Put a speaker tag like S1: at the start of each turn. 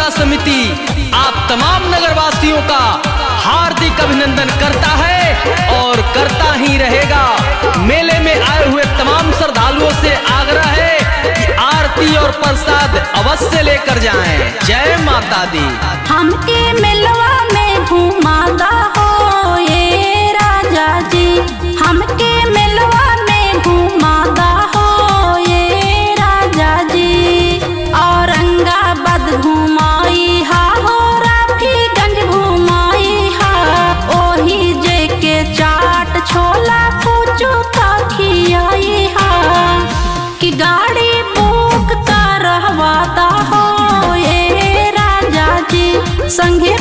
S1: पूजा समिति आप तमाम नगरवासियों का हार्दिक अभिनंदन करता है और करता ही रहेगा। मेले में आए हुए तमाम श्रद्धालुओं से आग्रह है कि आरती और प्रसाद अवश्य लेकर जाएं। जय माता दी।
S2: हमके मिलवा में घुमादा हो ये राजा जी, हमके मिलवा में घुमादा हो ये राजा जी। औरंगाबाद घुमाई हा हो, राफीगंज घुमाई हा, ओही जे के चाट छोला पूछो का खियाई हा। कि गाड़ी बुक करवाता हो ये राजा जी, संगे